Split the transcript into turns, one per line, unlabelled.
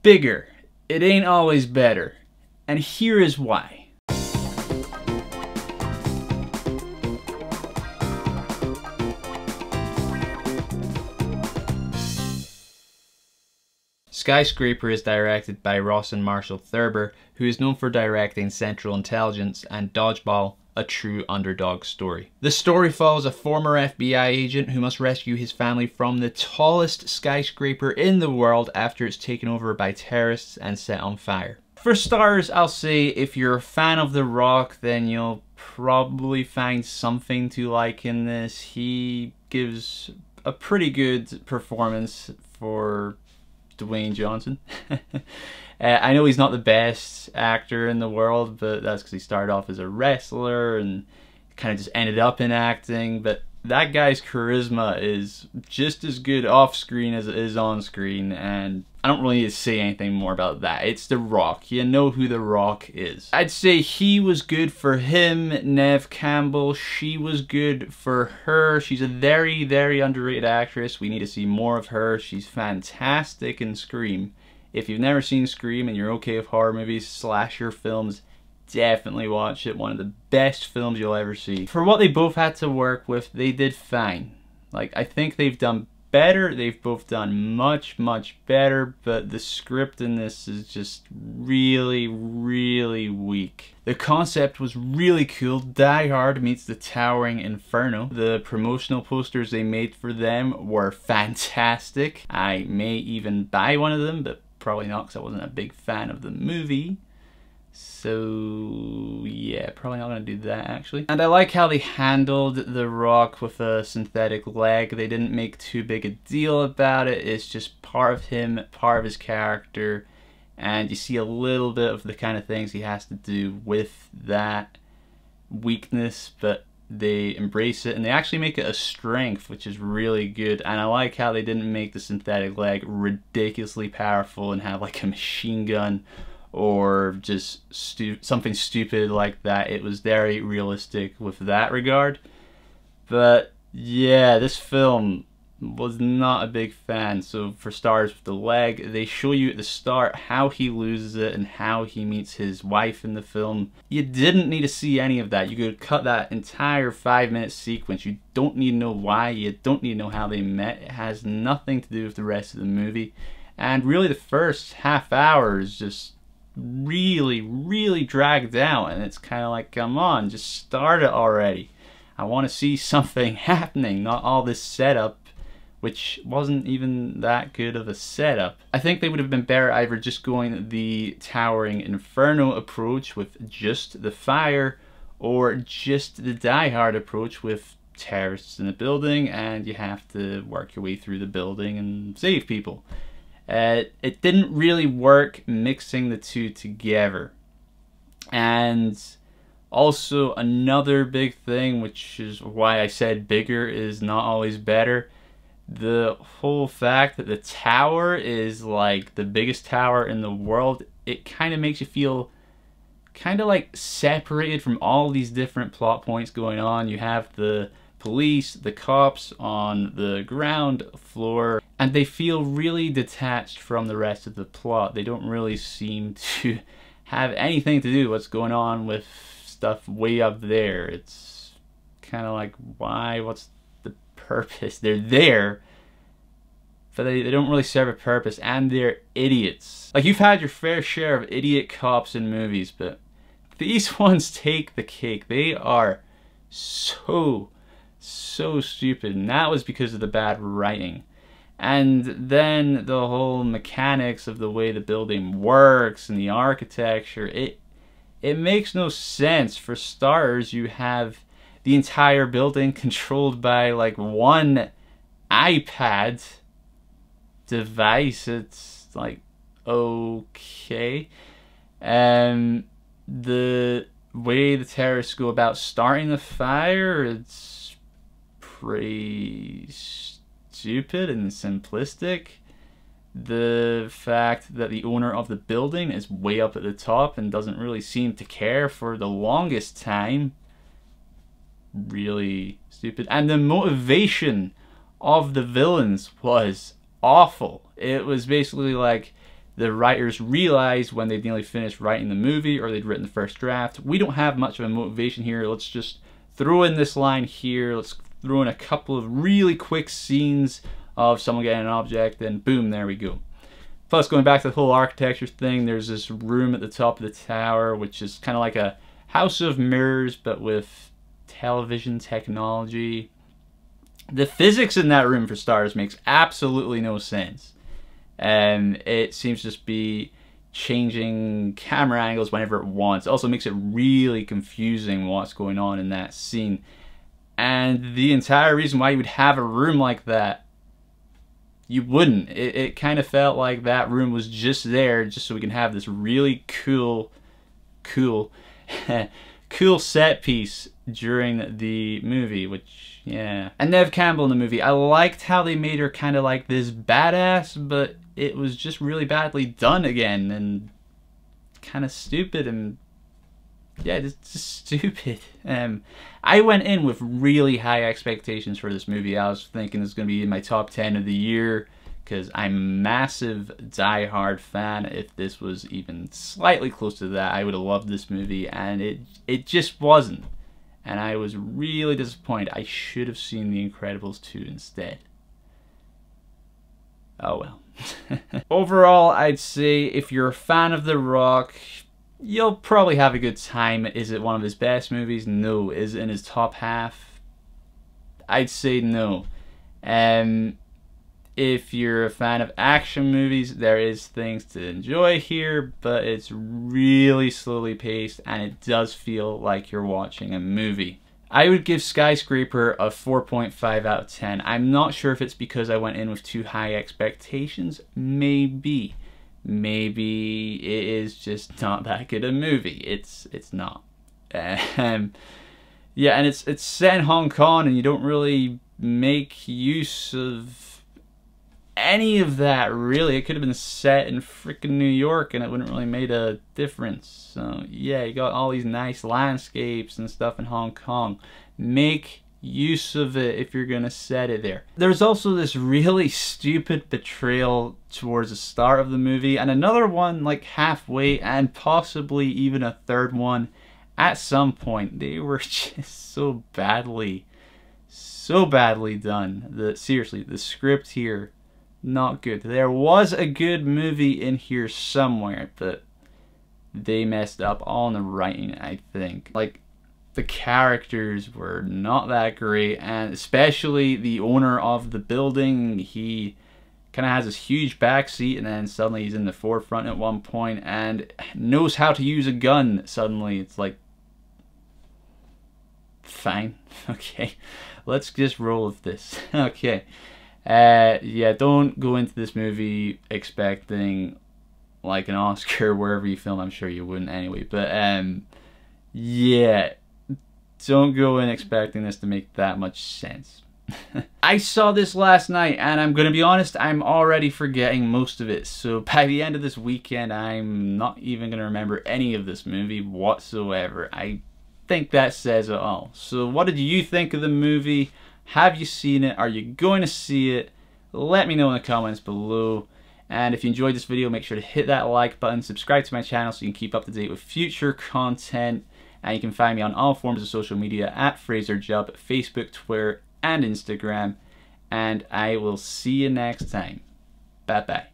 Bigger. It ain't always better. And here is why. Skyscraper is directed by Ross and Marshall Thurber, who is known for directing Central Intelligence and Dodgeball, a true underdog story. The story follows a former FBI agent who must rescue his family from the tallest skyscraper in the world after it's taken over by terrorists and set on fire. For starters, I'll say if you're a fan of The Rock, then you'll probably find something to like in this. He gives a pretty good performance for Dwayne Johnson. I know he's not the best actor in the world, but that's because he started off as a wrestler and kind of just ended up in acting. But that guy's charisma is just as good off screen as it is on screen, and I don't really need to say anything more about that. It's The Rock. You know who The Rock is. I'd say he was good for him. Neve Campbell, she was good for her. She's a very, very underrated actress. We need to see more of her. She's fantastic in Scream. If you've never seen Scream and you're okay with horror movies, slasher films, definitely watch it. One of the best films you'll ever see. For what they both had to work with, they did fine. Like, I think they've done better. They've both done much, much better, but the script in this is just really, really weak. The concept was really cool. Die Hard meets the Towering Inferno. The promotional posters they made for them were fantastic. I may even buy one of them, but probably not because I wasn't a big fan of the movie. So yeah, probably not going to do that actually. And I like how they handled The Rock with a synthetic leg. They didn't make too big a deal about it. It's just part of him, part of his character. And you see a little bit of the kind of things he has to do with that weakness, but they embrace it and they actually make it a strength, which is really good. And I like how they didn't make the synthetic leg ridiculously powerful and have like a machine gun or just something stupid like that. It was very realistic with that regard. But yeah, this film was not a big fan. So for starters, with the leg, they show you at the start how he loses it and how he meets his wife in the film. You didn't need to see any of that. You could cut that entire 5-minute sequence. You don't need to know why. You don't need to know how they met. It has nothing to do with the rest of the movie. And really the first half hour is just really, really dragged out, and it's kind of like, come on, just start it already. I want to see something happening, not all this setup, which wasn't even that good of a setup. I think they would have been better either just going the Towering Inferno approach with just the fire, or just the Die Hard approach with terrorists in the building and you have to work your way through the building and save people. It didn't really work mixing the two together. And also another big thing, which is why I said bigger is not always better, the whole fact that the tower is like the biggest tower in the world, it kind of makes you feel kind of like separated from all these different plot points going on. You have the police, the cops on the ground floor, and they feel really detached from the rest of the plot. They don't really seem to have anything to do with what's going on with stuff way up there. It's kind of like, why? What's the purpose? They're there, but they don't really serve a purpose, and they're idiots. Like, you've had your fair share of idiot cops in movies, but these ones take the cake. They are so stupid, and that was because of the bad writing. And then the whole mechanics of the way the building works and the architecture, it makes no sense. For starters, you have the entire building controlled by like one iPad device. It's like, okay. The way the terrorists go about starting the fire, it's pretty stupid and simplistic. The fact that the owner of the building is way up at the top and doesn't really seem to care for the longest time, really stupid. And the motivation of the villains was awful. It was basically like, the writers realized when they'd nearly finished writing the movie or they'd written the first draft. We don't have much of a motivation here. Let's just throw in this line here. Let's throw in a couple of really quick scenes of someone getting an object, and boom, there we go. Plus, going back to the whole architecture thing, there's this room at the top of the tower, which is kind of like a house of mirrors, but with television technology. The physics in that room, for starters, makes absolutely no sense. It seems to just be changing camera angles whenever it wants. It also makes it really confusing what's going on in that scene. And the entire reason why you would have a room like that, you wouldn't. It kind of felt like that room was just there just so we can have this really cool set piece during the movie, which, yeah. And Neve Campbell in the movie, I liked how they made her kind of like this badass, but it was just really badly done again, and kind of stupid, and yeah, just stupid. I went in with really high expectations for this movie. I was thinking it's going to be in my top 10 of the year, because I'm a massive Die-Hard fan. If this was even slightly close to that, I would have loved this movie, and it just wasn't. And I was really disappointed. I should have seen The Incredibles 2 instead. Oh well. Overall, I'd say if you're a fan of The Rock, you'll probably have a good time. Is it one of his best movies? No. Is it in his top half? I'd say no. If you're a fan of action movies, there is things to enjoy here, but it's really slowly paced and it does feel like you're watching a movie. I would give Skyscraper a 4.5 out of 10. I'm not sure if it's because I went in with too high expectations. Maybe it is just not that good a movie. It's not. Yeah, and it's set in Hong Kong, and you don't really make use of any of that, really. It could have been set in freaking New York and it wouldn't really made a difference. So yeah, you got all these nice landscapes and stuff in Hong Kong. Make use of it if you're gonna set it there. There's also this really stupid betrayal towards the start of the movie, and another one like halfway, and possibly even a third one at some point. They were just so badly done. Seriously, the script here, not good. There was a good movie in here somewhere, but they messed up on the writing, I think. Like, the characters were not that great, and especially the owner of the building. He kind of has this huge backseat, and then suddenly he's in the forefront at one point and knows how to use a gun suddenly. It's like, fine, okay, let's just roll with this. Okay. Yeah, don't go into this movie expecting like an Oscar wherever you film. I'm sure you wouldn't anyway, but yeah, don't go in expecting this to make that much sense. I saw this last night, and I'm gonna be honest, I'm already forgetting most of it. So by the end of this weekend, I'm not even gonna remember any of this movie whatsoever. I think that says it all. So what did you think of the movie? Have you seen it? Are you going to see it? Let me know in the comments below. And if you enjoyed this video, make sure to hit that like button, subscribe to my channel so you can keep up to date with future content. And you can find me on all forms of social media at FraserJub, Facebook, Twitter, and Instagram. And I will see you next time. Bye bye.